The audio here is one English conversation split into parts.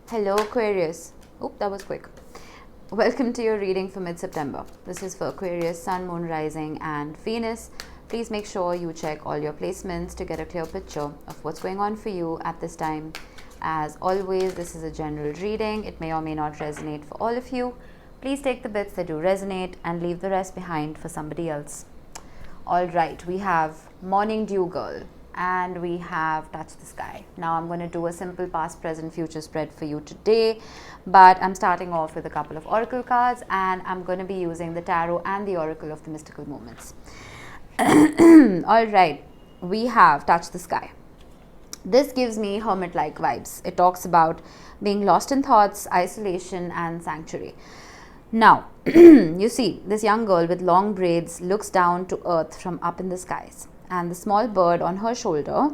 Hello Aquarius. Oop, that was quick. Welcome to your reading for mid-September. This is for Aquarius, Sun, Moon, Rising and Venus. Please make sure you check all your placements to get a clear picture of what's going on for you at this time. As always, this is a general reading. It may or may not resonate for all of you. Please take the bits that do resonate and leave the rest behind for somebody else. All right, we have Morning Dew Girl and we have Touch the Sky. Now I'm going to do a simple past, present, future spread for you today, but I'm starting off with a couple of oracle cards and I'm going to be using the tarot and the oracle of the mystical moments. All right, we have Touch the Sky. This gives me hermit-like vibes. It talks about being lost in thoughts, isolation and sanctuary. Now, you see, this young girl with long braids looks down to earth from up in the skies, and the small bird on her shoulder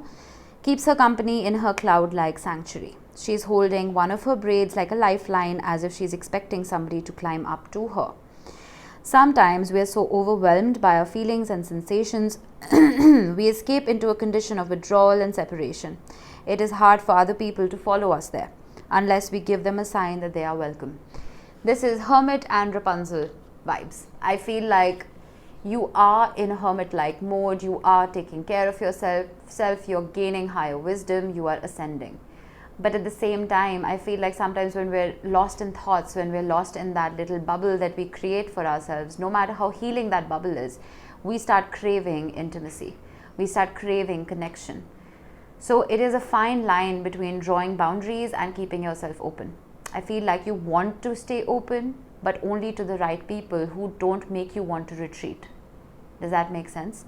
keeps her company in her cloud-like sanctuary. She's holding one of her braids like a lifeline, as if she's expecting somebody to climb up to her. Sometimes we are so overwhelmed by our feelings and sensations, we escape into a condition of withdrawal and separation. It is hard for other people to follow us there, unless we give them a sign that they are welcome. This is Hermit and Rapunzel vibes. I feel like you are in a hermit-like mode, you are taking care of yourself, you're gaining higher wisdom, you are ascending. But at the same time, I feel like sometimes when we're lost in thoughts, when we're lost in that little bubble that we create for ourselves, no matter how healing that bubble is, we start craving intimacy. We start craving connection. So it is a fine line between drawing boundaries and keeping yourself open. I feel like you want to stay open, but only to the right people who don't make you want to retreat. Does that make sense?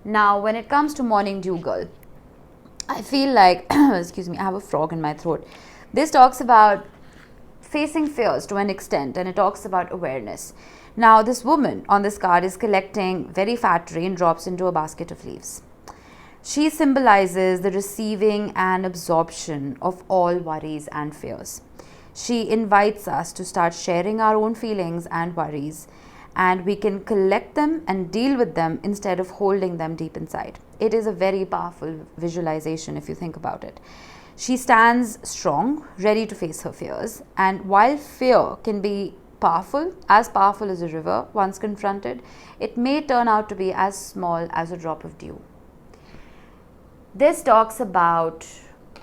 Now, when it comes to Morning Dew Girl, I feel like, excuse me, I have a frog in my throat. This talks about facing fears to an extent, and it talks about awareness. Now, this woman on this card is collecting very fat raindrops into a basket of leaves. She symbolizes the receiving and absorption of all worries and fears. She invites us to start sharing our own feelings and worries, and we can collect them and deal with them instead of holding them deep inside. It is a very powerful visualization if you think about it. She stands strong, ready to face her fears, and while fear can be powerful as a river once confronted, it may turn out to be as small as a drop of dew. This talks about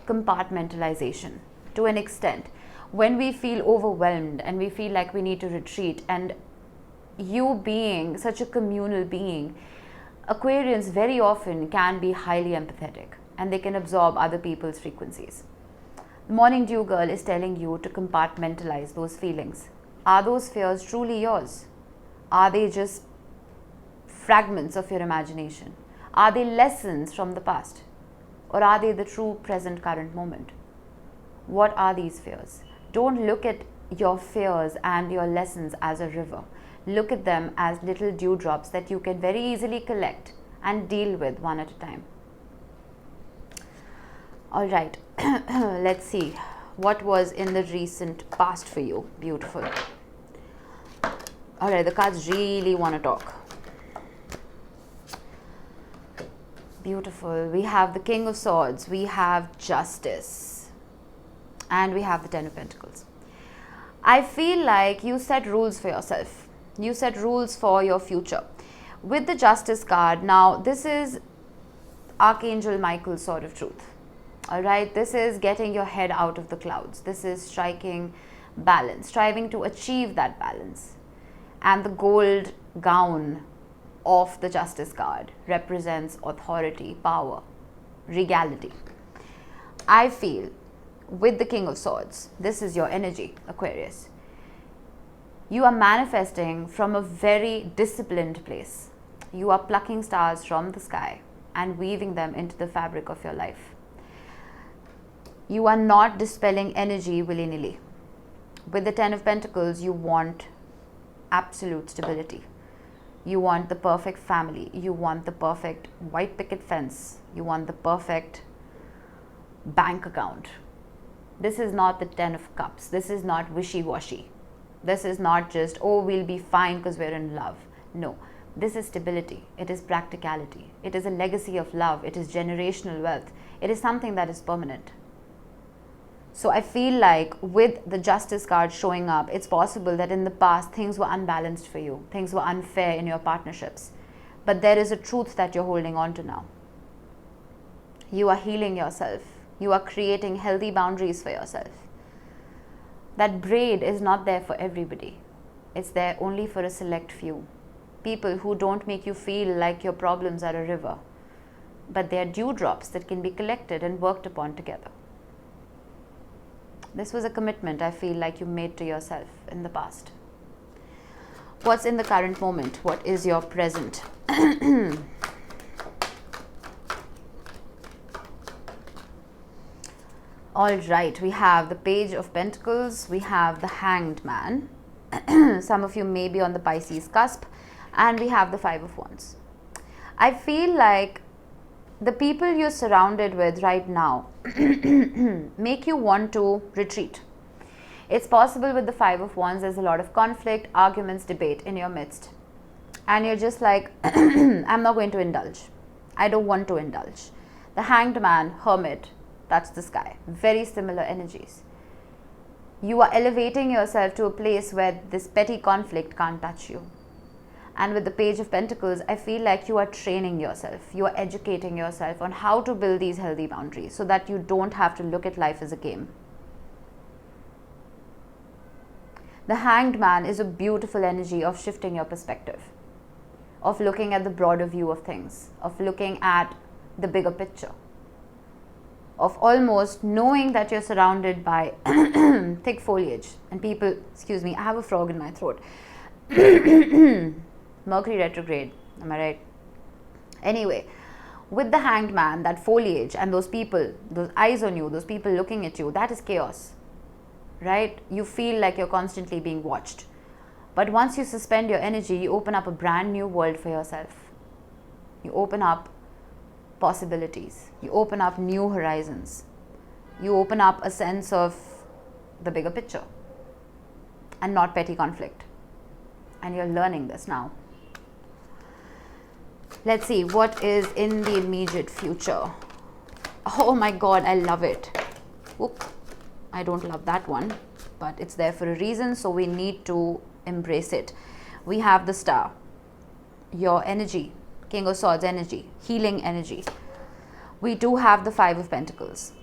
compartmentalization to an extent. When we feel overwhelmed and we feel like we need to retreat, and you being such a communal being, Aquarians very often can be highly empathetic and they can absorb other people's frequencies. The Morning Dew Girl is telling you to compartmentalize those feelings. Are those fears truly yours? Are they just fragments of your imagination? Are they lessons from the past? Or are they the true present current moment? What are these fears? Don't look at your fears and your lessons as a river. Look at them as little dewdrops that you can very easily collect and deal with one at a time. All right, let's see what was in the recent past for you. Beautiful. All right, the cards really want to talk. Beautiful. We have the King of Swords, we have Justice, and we have the Ten of Pentacles. I feel like you set rules for yourself. You set rules for your future. With the Justice card, now this is Archangel Michael's sword of truth. All right, this is getting your head out of the clouds. This is striking balance, striving to achieve that balance. And the gold gown of the Justice card represents authority, power, regality. I feel with the King of Swords, this is your energy, Aquarius. You are manifesting from a very disciplined place. You are plucking stars from the sky and weaving them into the fabric of your life. You are not dispelling energy willy-nilly. With the Ten of Pentacles, you want absolute stability. You want the perfect family. You want the perfect white picket fence. You want the perfect bank account. This is not the Ten of Cups. This is not wishy-washy. This is not just, oh, we'll be fine because we're in love. No, this is stability. It is practicality. It is a legacy of love. It is generational wealth. It is something that is permanent. So I feel like with the Justice card showing up, it's possible that in the past things were unbalanced for you. Things were unfair in your partnerships. But there is a truth that you're holding on to now. You are healing yourself. You are creating healthy boundaries for yourself. That braid is not there for everybody. It's there only for a select few. People who don't make you feel like your problems are a river, but they are dewdrops that can be collected and worked upon together. This was a commitment I feel like you made to yourself in the past. What's in the current moment? What is your present? All right, we have the Page of Pentacles, we have the Hanged Man. Some of you may be on the Pisces cusp, and we have the Five of Wands. I feel like the people you're surrounded with right now make you want to retreat. It's possible with the Five of Wands, there's a lot of conflict, arguments, debate in your midst. And you're just like, I'm not going to indulge. I don't want to indulge. The Hanged Man, Hermit, that's the sky. Very similar energies. You are elevating yourself to a place where this petty conflict can't touch you. And with the Page of Pentacles, I feel like you are training yourself. You are educating yourself on how to build these healthy boundaries so that you don't have to look at life as a game. The Hanged Man is a beautiful energy of shifting your perspective, of looking at the broader view of things, of looking at the bigger picture, of almost knowing that you're surrounded by thick foliage and people, excuse me, I have a frog in my throat. Mercury retrograde, am I right? Anyway, with the Hanged Man, that foliage and those people, those eyes on you, those people looking at you, that is chaos, right? You feel like you're constantly being watched. But once you suspend your energy, you open up a brand new world for yourself. You open up possibilities. You open up new horizons. You open up a sense of the bigger picture and not petty conflict. And you're learning this now. Let's see what is in the immediate future. Oh my God, I love it. Oop, I don't love that one, but it's there for a reason, so we need to embrace it. We have the Star, your energy, King of Swords energy, healing energy. We do have the Five of Pentacles.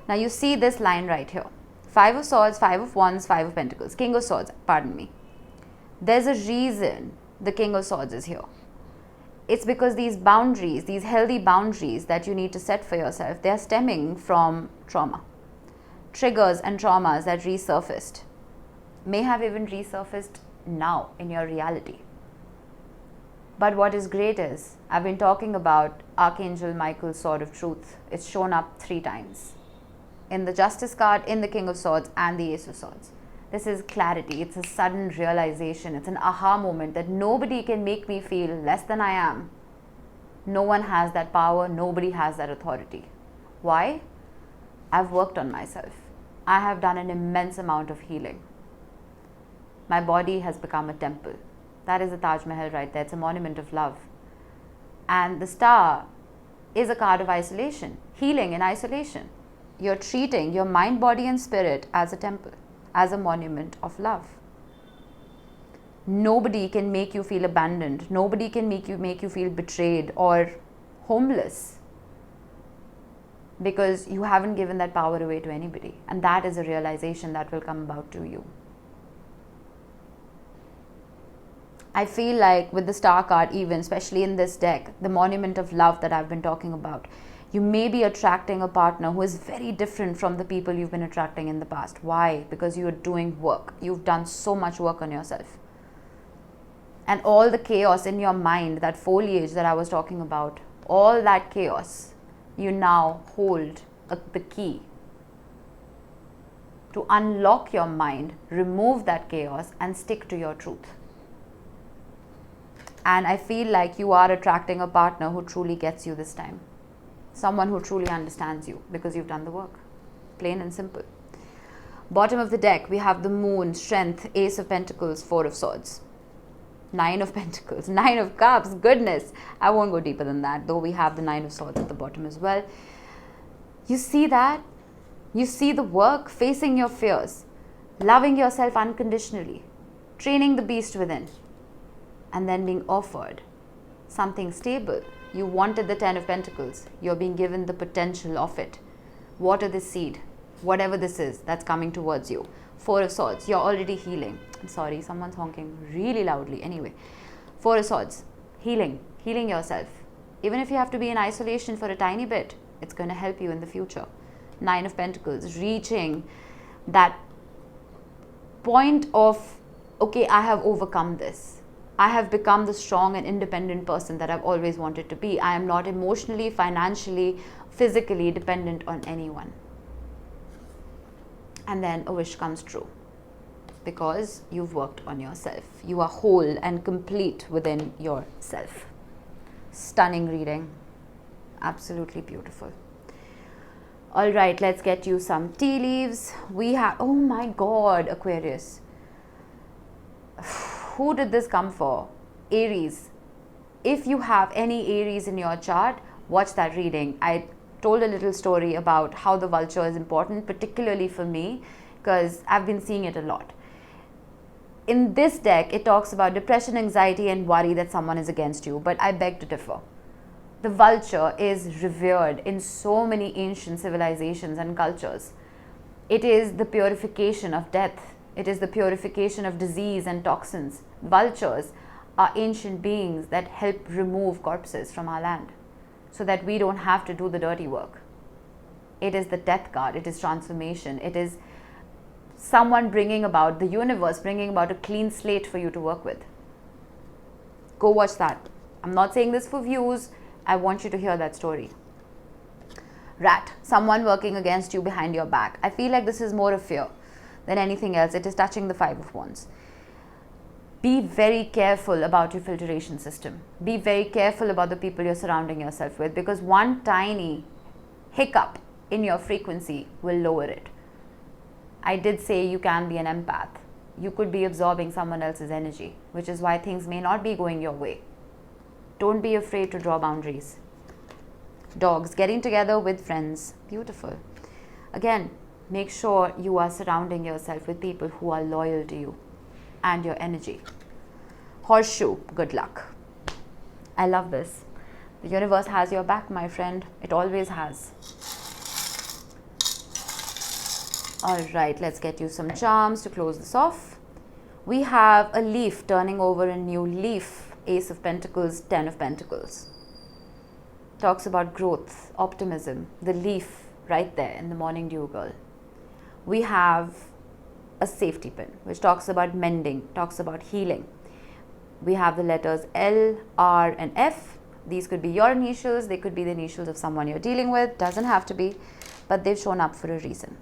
Now you see this line right here. Five of Swords, Five of Wands, Five of Pentacles, King of Swords, pardon me. There's a reason the King of Swords is here. It's because these boundaries, these healthy boundaries that you need to set for yourself, they are stemming from trauma. Triggers and traumas that resurfaced, may have even resurfaced now in your reality. But what is great is, I've been talking about Archangel Michael's Sword of Truth. It's shown up 3 times. In the Justice card, in the King of Swords, and the Ace of Swords. This is clarity. It's a sudden realization. It's an aha moment that nobody can make me feel less than I am. No one has that power. Nobody has that authority. Why? I've worked on myself. I have done an immense amount of healing. My body has become a temple. That is the Taj Mahal right there. It's a monument of love. And the Star is a card of isolation. Healing in isolation. You're treating your mind, body and spirit as a temple, as a monument of love. Nobody can make you feel abandoned. Nobody can make you feel betrayed or homeless, because you haven't given that power away to anybody. And that is a realization that will come about to you. I feel like with the Star card, even especially in this deck, the monument of love that I've been talking about, you may be attracting a partner who is very different from the people you've been attracting in the past. Why? Because you're doing work. You've done so much work on yourself. And all the chaos in your mind, that foliage that I was talking about, all that chaos, you now hold the key to unlock your mind, remove that chaos and stick to your truth. And I feel like you are attracting a partner who truly gets you this time. Someone who truly understands you because you've done the work. Plain and simple. Bottom of the deck, we have the Moon, Strength, Ace of Pentacles, Four of Swords. 9 of Pentacles, 9 of Cups, goodness. I won't go deeper than that, though we have the 9 of Swords at the bottom as well. You see that? You see the work facing your fears, loving yourself unconditionally, training the beast within, and then being offered something stable. You wanted the 10 of Pentacles. You're being given the potential of it. Water this seed, whatever this is that's coming towards you. 4 of Swords, you're already healing. I'm sorry, someone's honking really loudly. Anyway, 4 of Swords, healing yourself. Even if you have to be in isolation for a tiny bit, it's going to help you in the future. 9 of Pentacles, reaching that point of, okay, I have overcome this. I have become the strong and independent person that I've always wanted to be. I am not emotionally, financially, physically dependent on anyone. And then a wish comes true because you've worked on yourself. You are whole and complete within yourself. Stunning reading. Absolutely beautiful. All right, let's get you some tea leaves. We have, oh my God, Aquarius. Who did this come for? Aries. If you have any Aries in your chart, watch that reading. I told a little story about how the vulture is important, particularly for me, because I've been seeing it a lot. In this deck, it talks about depression, anxiety, and worry that someone is against you, but I beg to differ. The vulture is revered in so many ancient civilizations and cultures. It is the purification of death. It is the purification of disease and toxins. Vultures are ancient beings that help remove corpses from our land so that we don't have to do the dirty work. It is the death card. It is transformation. It is someone bringing about, the universe bringing about a clean slate for you to work with. Go watch that. I'm not saying this for views. I want you to hear that story. Rat, someone working against you behind your back. I feel like this is more of fear than anything else. It is touching the 5 of Wands. Be very careful about your filtration system. Be very careful about the people you're surrounding yourself with, because one tiny hiccup in your frequency will lower it. I did say you can be an empath. You could be absorbing someone else's energy, which is why things may not be going your way. Don't be afraid to draw boundaries. Dogs, getting together with friends. Beautiful. Again, make sure you are surrounding yourself with people who are loyal to you and your energy. Horseshoe, good luck. I love this. The universe has your back, my friend. It always has. All right, let's get you some charms to close this off. We have a leaf turning over a new leaf. Ace of Pentacles, 10 of Pentacles. Talks about growth, optimism. The leaf right there in the morning dew, girl. We have a safety pin, which talks about mending, talks about healing. We have the letters L, R, and F. These could be your initials. They could be the initials of someone you're dealing with. Doesn't have to be, but they've shown up for a reason.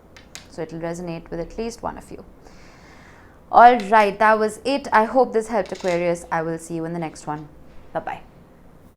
So it'll resonate with at least one of you. All right, that was it. I hope this helped, Aquarius. I will see you in the next one. Bye-bye.